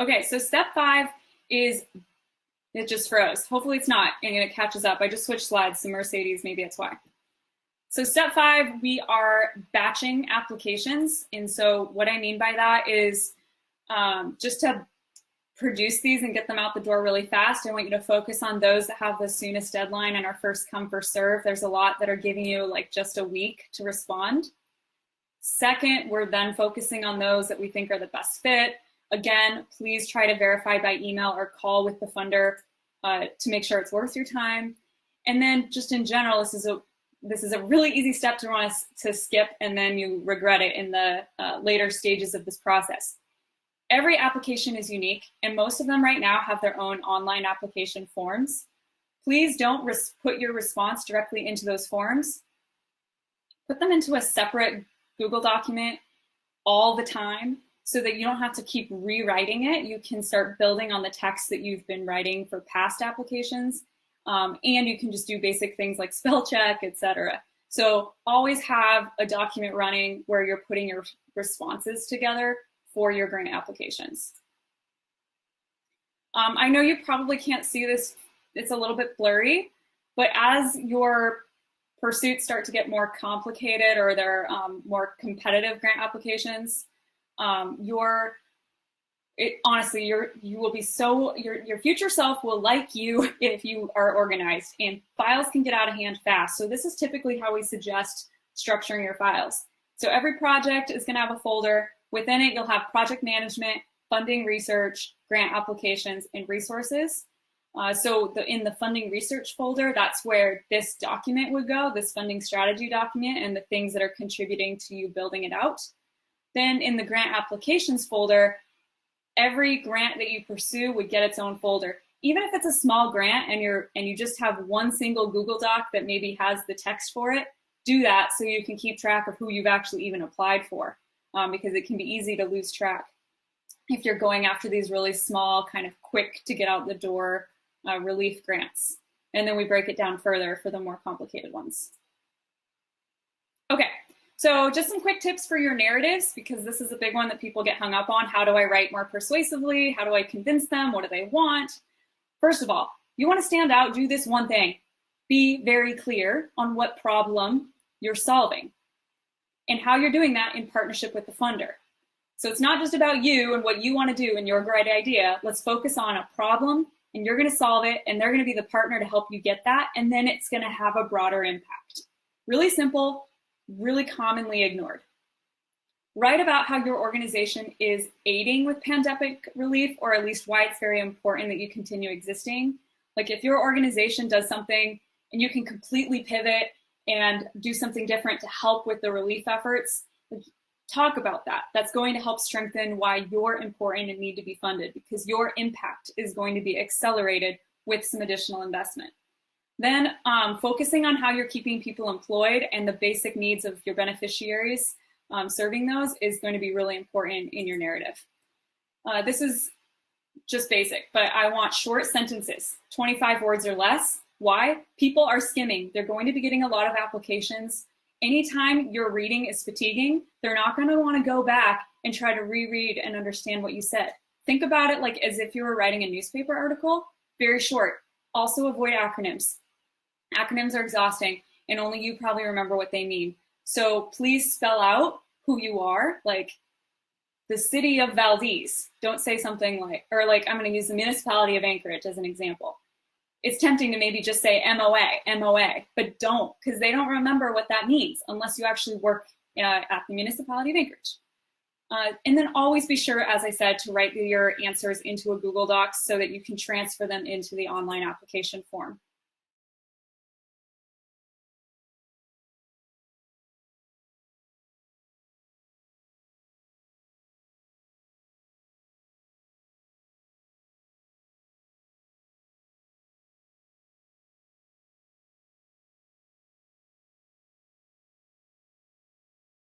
Okay, so step 5 is, it just froze. Hopefully it's not, and it catches up. I just switched slides to Mercedes, maybe that's why. So step 5, we are batching applications. And so what I mean by that is just to produce these and get them out the door really fast, I want you to focus on those that have the soonest deadline and are first come, first serve. There's a lot that are giving you like just a week to respond. Second, we're then focusing on those that we think are the best fit. Again, please try to verify by email or call with the funder to make sure it's worth your time. And then just in general, this is a really easy step to want to skip, and then you regret it in the later stages of this process. Every application is unique, and most of them right now have their own online application forms. Please don't put your response directly into those forms. Put them into a separate Google document all the time so that you don't have to keep rewriting it. You can start building on the text that you've been writing for past applications, and you can just do basic things like spell check, etc. So always have a document running where you're putting your responses together for your grant applications. I know you probably can't see this, it's a little bit blurry, but as your pursuits start to get more complicated or they're more competitive grant applications, honestly, you will be your future self will like you if you are organized, and files can get out of hand fast. So this is typically how we suggest structuring your files. So every project is gonna have a folder. Within it, you'll have project management, funding research, grant applications, and resources. So in the funding research folder, that's where this document would go, this funding strategy document, and the things that are contributing to you building it out. Then in the grant applications folder, every grant that you pursue would get its own folder. Even if it's a small grant and you just have one single Google Doc that maybe has the text for it, do that so you can keep track of who you've actually even applied for. Because it can be easy to lose track if you're going after these really small, kind of quick to get out the door relief grants. And then we break it down further for the more complicated ones. Okay, so just some quick tips for your narratives, because this is a big one that people get hung up on. How do I write more persuasively? How do I convince them? What do they want? First of all, you want to stand out, do this one thing. Be very clear on what problem you're solving and how you're doing that in partnership with the funder. So it's not just about you and what you want to do and your great idea. Let's focus on a problem, and you're going to solve it, and they're going to be the partner to help you get that, and then it's going to have a broader impact. Really simple, really commonly ignored. Write about how your organization is aiding with pandemic relief, or at least why it's very important that you continue existing. Like if your organization does something and you can completely pivot and do something different to help with the relief efforts, talk about that. That's going to help strengthen why you're important and need to be funded, because your impact is going to be accelerated with some additional investment. Then focusing on how you're keeping people employed and the basic needs of your beneficiaries, serving those is going to be really important in your narrative. This is just basic, but I want short sentences, 25 words or less. Why? People are skimming. They're going to be getting a lot of applications. Anytime your reading is fatiguing, they're not going to want to go back and try to reread and understand what you said. Think about it like as if you were writing a newspaper article, very short. Also avoid acronyms. Acronyms are exhausting, and only you probably remember what they mean. So please spell out who you are, like the city of Valdez. Don't say something like, or like I'm going to use the municipality of Anchorage as an example. It's tempting to maybe just say MOA, but don't, because they don't remember what that means unless you actually work at the municipality of Anchorage. And then always be sure, as I said, to write your answers into a Google Docs so that you can transfer them into the online application form.